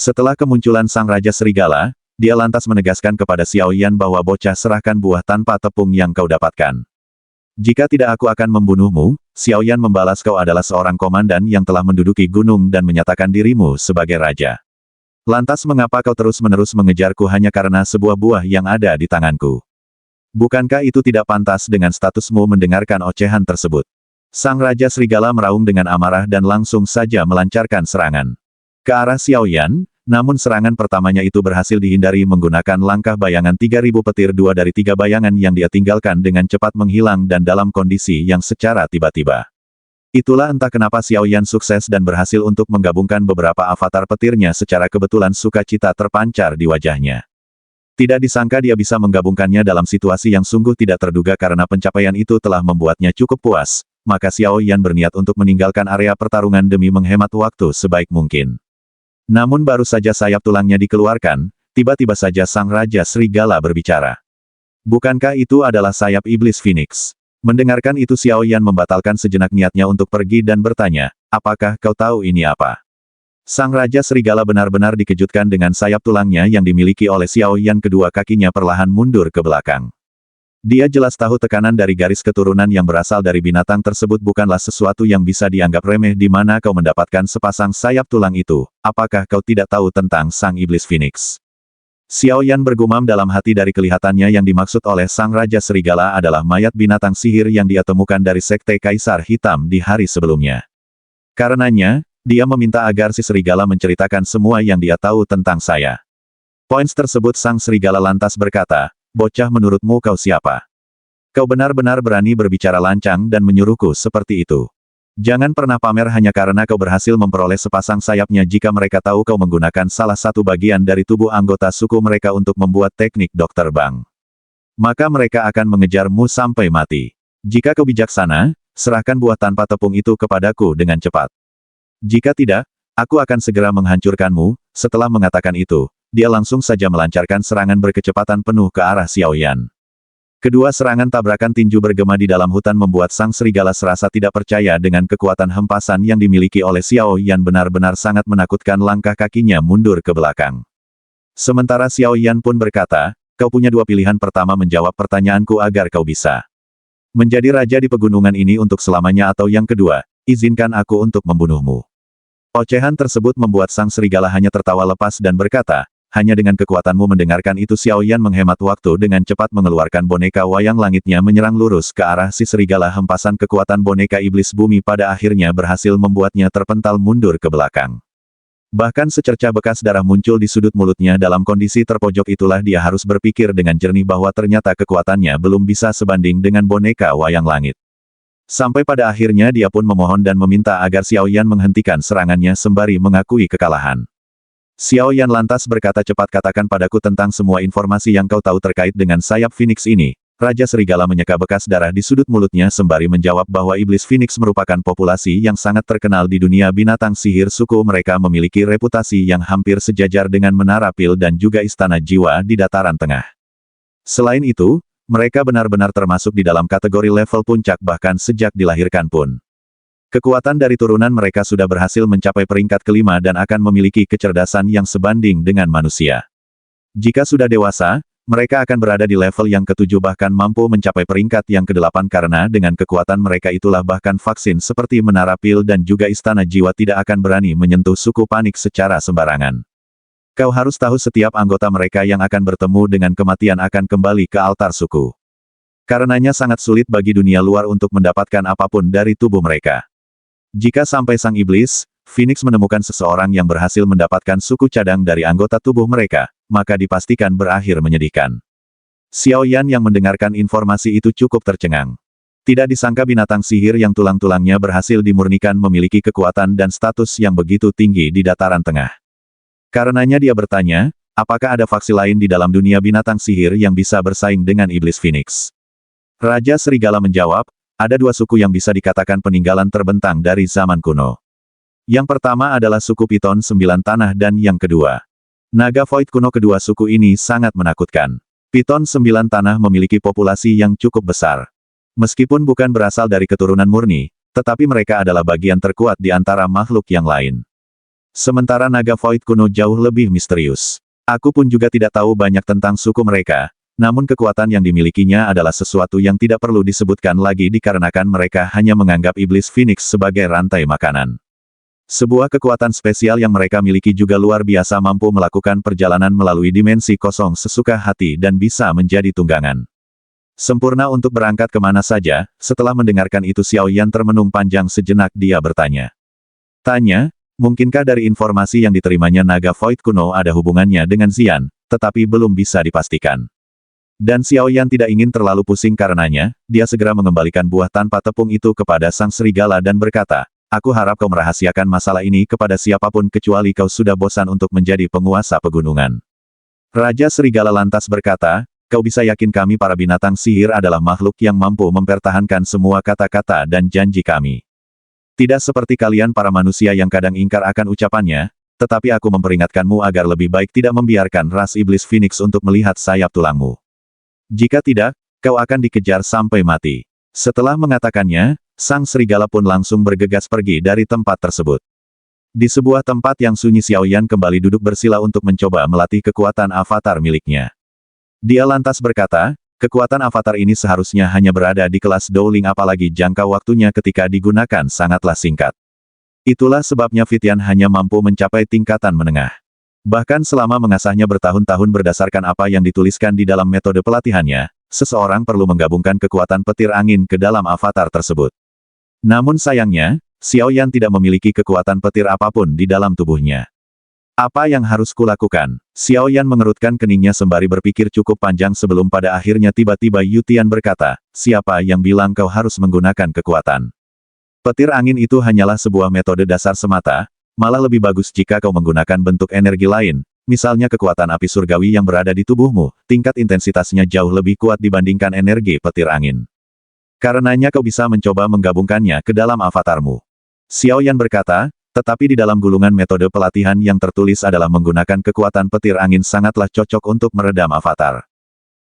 Setelah kemunculan Sang Raja Serigala, dia lantas menegaskan kepada Xiao Yan bahwa bocah serahkan buah tanpa tepung yang kau dapatkan. Jika tidak aku akan membunuhmu, Xiao Yan membalas kau adalah seorang komandan yang telah menduduki gunung dan menyatakan dirimu sebagai raja. Lantas mengapa kau terus-menerus mengejarku hanya karena sebuah buah yang ada di tanganku? Bukankah itu tidak pantas dengan statusmu mendengarkan ocehan tersebut? Sang Raja Serigala meraung dengan amarah dan langsung saja melancarkan serangan ke arah Xiao Yan, namun serangan pertamanya itu berhasil dihindari menggunakan langkah bayangan 3000 petir. 2 dari 3 bayangan yang dia tinggalkan dengan cepat menghilang dan dalam kondisi yang secara tiba-tiba. Itulah entah kenapa Xiao Yan sukses dan berhasil untuk menggabungkan beberapa avatar petirnya secara kebetulan sukacita terpancar di wajahnya. Tidak disangka dia bisa menggabungkannya dalam situasi yang sungguh tidak terduga karena pencapaian itu telah membuatnya cukup puas, maka Xiao Yan berniat untuk meninggalkan area pertarungan demi menghemat waktu sebaik mungkin. Namun baru saja sayap tulangnya dikeluarkan, tiba-tiba saja Sang Raja Serigala berbicara. Bukankah itu adalah sayap iblis Phoenix? Mendengarkan itu Xiao Yan membatalkan sejenak niatnya untuk pergi dan bertanya, apakah kau tahu ini apa? Sang Raja Serigala benar-benar dikejutkan dengan sayap tulangnya yang dimiliki oleh Xiao Yan. Kedua kakinya perlahan mundur ke belakang. Dia jelas tahu tekanan dari garis keturunan yang berasal dari binatang tersebut bukanlah sesuatu yang bisa dianggap remeh. Di mana kau mendapatkan sepasang sayap tulang itu? Apakah kau tidak tahu tentang Sang Iblis Phoenix? Xiao Yan bergumam dalam hati. Dari kelihatannya yang dimaksud oleh Sang Raja Serigala adalah mayat binatang sihir yang dia temukan dari Sekte Kaisar Hitam di hari sebelumnya. Karenanya, dia meminta agar si serigala menceritakan semua yang dia tahu tentang saya. Poins tersebut Sang Serigala lantas berkata, bocah menurutmu kau siapa? Kau benar-benar berani berbicara lancang dan menyuruhku seperti itu. Jangan pernah pamer hanya karena kau berhasil memperoleh sepasang sayapnya. Jika mereka tahu kau menggunakan salah satu bagian dari tubuh anggota suku mereka untuk membuat teknik dokter Bang, maka mereka akan mengejarmu sampai mati. Jika kau bijaksana, serahkan buah tanpa tepung itu kepadaku dengan cepat. Jika tidak, aku akan segera menghancurkanmu. Setelah mengatakan itu, dia langsung saja melancarkan serangan berkecepatan penuh ke arah Xiao Yan. Kedua serangan tabrakan tinju bergema di dalam hutan membuat Sang Serigala serasa tidak percaya dengan kekuatan hempasan yang dimiliki oleh Xiao Yan. Benar-benar sangat menakutkan. Langkah kakinya mundur ke belakang. Sementara Xiao Yan pun berkata, kau punya dua pilihan. Pertama, menjawab pertanyaanku agar kau bisa menjadi raja di pegunungan ini untuk selamanya, atau yang kedua, izinkan aku untuk membunuhmu. Ocehan tersebut membuat Sang Serigala hanya tertawa lepas dan berkata, hanya dengan kekuatanmu. Mendengarkan itu Xiao Yan menghemat waktu dengan cepat mengeluarkan boneka wayang langitnya menyerang lurus ke arah si serigala. Hempasan kekuatan boneka iblis bumi pada akhirnya berhasil membuatnya terpental mundur ke belakang. Bahkan secercah bekas darah muncul di sudut mulutnya. Dalam kondisi terpojok itulah dia harus berpikir dengan jernih bahwa ternyata kekuatannya belum bisa sebanding dengan boneka wayang langit. Sampai pada akhirnya dia pun memohon dan meminta agar Xiao Yan menghentikan serangannya sembari mengakui kekalahan. Xiao Yan lantas berkata, cepat katakan padaku tentang semua informasi yang kau tahu terkait dengan sayap Phoenix ini. Raja Serigala menyeka bekas darah di sudut mulutnya sembari menjawab bahwa Iblis Phoenix merupakan populasi yang sangat terkenal di dunia binatang sihir. Suku mereka memiliki reputasi yang hampir sejajar dengan Menara Pil dan juga Istana Jiwa di Dataran Tengah. Selain itu, mereka benar-benar termasuk di dalam kategori level puncak bahkan sejak dilahirkan pun. Kekuatan dari turunan mereka sudah berhasil mencapai peringkat kelima dan akan memiliki kecerdasan yang sebanding dengan manusia. Jika sudah dewasa, mereka akan berada di level yang ketujuh bahkan mampu mencapai peringkat yang kedelapan. Karena dengan kekuatan mereka itulah bahkan vaksin seperti Menara Pil dan juga Istana Jiwa tidak akan berani menyentuh suku panik secara sembarangan. Kau harus tahu setiap anggota mereka yang akan bertemu dengan kematian akan kembali ke altar suku. Karenanya sangat sulit bagi dunia luar untuk mendapatkan apapun dari tubuh mereka. Jika sampai Sang Iblis Phoenix menemukan seseorang yang berhasil mendapatkan suku cadang dari anggota tubuh mereka, maka dipastikan berakhir menyedihkan. Xiao Yan yang mendengarkan informasi itu cukup tercengang. Tidak disangka binatang sihir yang tulang-tulangnya berhasil dimurnikan memiliki kekuatan dan status yang begitu tinggi di Dataran Tengah. Karenanya dia bertanya, apakah ada faksi lain di dalam dunia binatang sihir yang bisa bersaing dengan Iblis Phoenix? Raja Serigala menjawab, ada dua suku yang bisa dikatakan peninggalan terbentang dari zaman kuno. Yang pertama adalah suku Piton Sembilan Tanah dan yang kedua, Naga Void kuno. Kedua suku ini sangat menakutkan. Piton Sembilan Tanah memiliki populasi yang cukup besar. Meskipun bukan berasal dari keturunan murni, tetapi mereka adalah bagian terkuat di antara makhluk yang lain. Sementara naga Void kuno jauh lebih misterius. Aku pun juga tidak tahu banyak tentang suku mereka, namun kekuatan yang dimilikinya adalah sesuatu yang tidak perlu disebutkan lagi dikarenakan mereka hanya menganggap iblis Phoenix sebagai rantai makanan. Sebuah kekuatan spesial yang mereka miliki juga luar biasa, mampu melakukan perjalanan melalui dimensi kosong sesuka hati dan bisa menjadi tunggangan. Sempurna untuk berangkat kemana saja. Setelah mendengarkan itu Xiao Yan termenung panjang sejenak, dia bertanya. Mungkinkah dari informasi yang diterimanya naga Void kuno ada hubungannya dengan Xian, tetapi belum bisa dipastikan. Dan Xiao Yan tidak ingin terlalu pusing karenanya, dia segera mengembalikan buah tanpa tepung itu kepada sang serigala dan berkata, aku harap kau merahasiakan masalah ini kepada siapapun kecuali kau sudah bosan untuk menjadi penguasa pegunungan. Raja Serigala lantas berkata, kau bisa yakin kami para binatang sihir adalah makhluk yang mampu mempertahankan semua kata-kata dan janji kami. Tidak seperti kalian para manusia yang kadang ingkar akan ucapannya, tetapi aku memperingatkanmu agar lebih baik tidak membiarkan ras iblis Phoenix untuk melihat sayap tulangmu. Jika tidak, kau akan dikejar sampai mati. Setelah mengatakannya, sang serigala pun langsung bergegas pergi dari tempat tersebut. Di sebuah tempat yang sunyi Xiao Yan kembali duduk bersila untuk mencoba melatih kekuatan avatar miliknya. Dia lantas berkata, kekuatan avatar ini seharusnya hanya berada di kelas Dowling, apalagi jangka waktunya ketika digunakan sangatlah singkat. Itulah sebabnya Fitian hanya mampu mencapai tingkatan menengah. Bahkan selama mengasahnya bertahun-tahun berdasarkan apa yang dituliskan di dalam metode pelatihannya, seseorang perlu menggabungkan kekuatan petir angin ke dalam avatar tersebut. Namun sayangnya, Xiao Yan tidak memiliki kekuatan petir apapun di dalam tubuhnya. Apa yang harus kulakukan? Xiao Yan mengerutkan keningnya sembari berpikir cukup panjang sebelum pada akhirnya tiba-tiba Yu Tian berkata, siapa yang bilang kau harus menggunakan kekuatan? Petir angin itu hanyalah sebuah metode dasar semata, malah lebih bagus jika kau menggunakan bentuk energi lain, misalnya kekuatan api surgawi yang berada di tubuhmu, tingkat intensitasnya jauh lebih kuat dibandingkan energi petir angin. Karenanya kau bisa mencoba menggabungkannya ke dalam avatarmu. Xiao Yan berkata, tetapi di dalam gulungan metode pelatihan yang tertulis adalah menggunakan kekuatan petir angin sangatlah cocok untuk meredam avatar.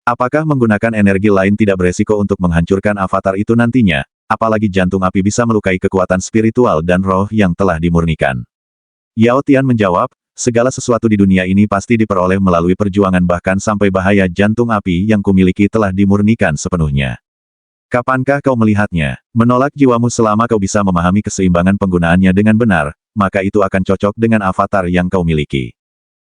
Apakah menggunakan energi lain tidak beresiko untuk menghancurkan avatar itu nantinya, apalagi jantung api bisa melukai kekuatan spiritual dan roh yang telah dimurnikan? Yao Tian menjawab, segala sesuatu di dunia ini pasti diperoleh melalui perjuangan, bahkan sampai bahaya jantung api yang kumiliki telah dimurnikan sepenuhnya. Kapankah kau melihatnya? Menolak jiwamu selama kau bisa memahami keseimbangan penggunaannya dengan benar, maka itu akan cocok dengan avatar yang kau miliki.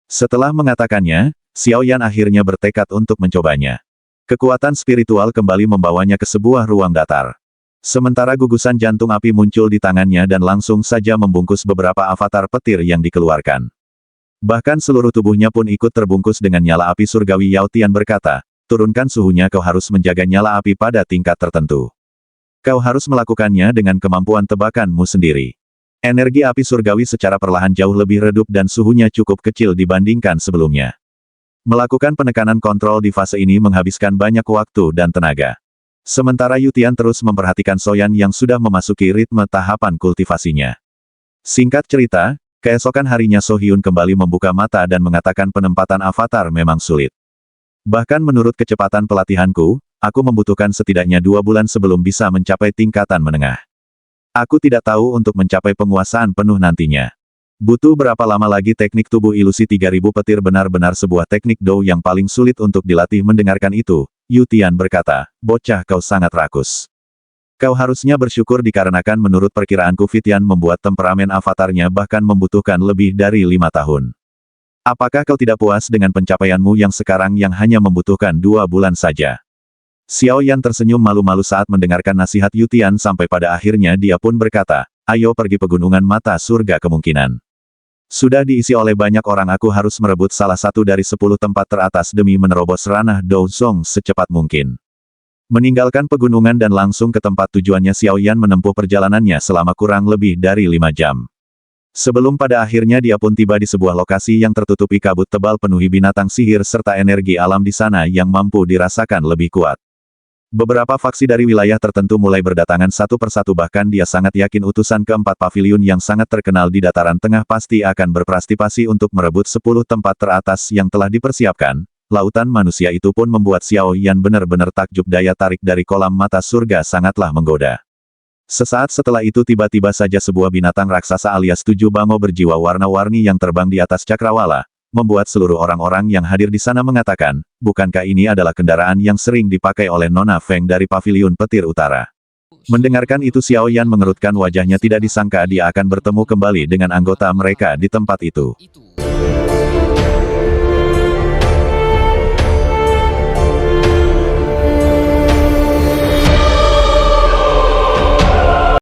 Setelah mengatakannya, Xiao Yan akhirnya bertekad untuk mencobanya. Kekuatan spiritual kembali membawanya ke sebuah ruang datar. Sementara gugusan jantung api muncul di tangannya dan langsung saja membungkus beberapa avatar petir yang dikeluarkan. Bahkan seluruh tubuhnya pun ikut terbungkus dengan nyala api surgawi. Yao Tian berkata, turunkan suhunya, kau harus menjaga nyala api pada tingkat tertentu. Kau harus melakukannya dengan kemampuan tebakanmu sendiri. Energi api surgawi secara perlahan jauh lebih redup dan suhunya cukup kecil dibandingkan sebelumnya. Melakukan penekanan kontrol di fase ini menghabiskan banyak waktu dan tenaga. Sementara Yu Tian terus memperhatikan Soyan yang sudah memasuki ritme tahapan kultivasinya. Singkat cerita, keesokan harinya So Hyun kembali membuka mata dan mengatakan penempatan avatar memang sulit. Bahkan menurut kecepatan pelatihanku, aku membutuhkan setidaknya 2 bulan sebelum bisa mencapai tingkatan menengah. Aku tidak tahu untuk mencapai penguasaan penuh nantinya. Butuh berapa lama lagi teknik tubuh ilusi 3000 petir benar-benar sebuah teknik Dou yang paling sulit untuk dilatih. Mendengarkan itu, Yu Tian berkata, bocah kau sangat rakus. Kau harusnya bersyukur dikarenakan menurut perkiraanku Fitian membuat temperamen avatarnya bahkan membutuhkan lebih dari 5 tahun. Apakah kau tidak puas dengan pencapaianmu yang sekarang yang hanya membutuhkan 2 bulan saja? Xiao Yan tersenyum malu-malu saat mendengarkan nasihat Yu Tian sampai pada akhirnya dia pun berkata, ayo pergi pegunungan mata surga kemungkinan. Sudah diisi oleh banyak orang, aku harus merebut salah satu dari 10 tempat teratas demi menerobos ranah Dou Zong secepat mungkin. Meninggalkan pegunungan dan langsung ke tempat tujuannya, Xiao Yan menempuh perjalanannya selama kurang lebih dari 5 jam. Sebelum pada akhirnya dia pun tiba di sebuah lokasi yang tertutupi kabut tebal penuhi binatang sihir serta energi alam di sana yang mampu dirasakan lebih kuat. Beberapa faksi dari wilayah tertentu mulai berdatangan satu persatu, bahkan dia sangat yakin utusan keempat paviliun yang sangat terkenal di dataran tengah pasti akan berprestasi untuk merebut 10 tempat teratas yang telah dipersiapkan. Lautan manusia itu pun membuat Xiao Yan benar-benar takjub, daya tarik dari kolam mata surga sangatlah menggoda. Sesaat setelah itu tiba-tiba saja sebuah binatang raksasa alias 7 bango berjiwa warna-warni yang terbang di atas cakrawala, membuat seluruh orang-orang yang hadir di sana mengatakan, bukankah ini adalah kendaraan yang sering dipakai oleh Nona Feng dari Paviliun Petir Utara. Mendengarkan itu Xiao Yan mengerutkan wajahnya, tidak disangka dia akan bertemu kembali dengan anggota mereka di tempat itu.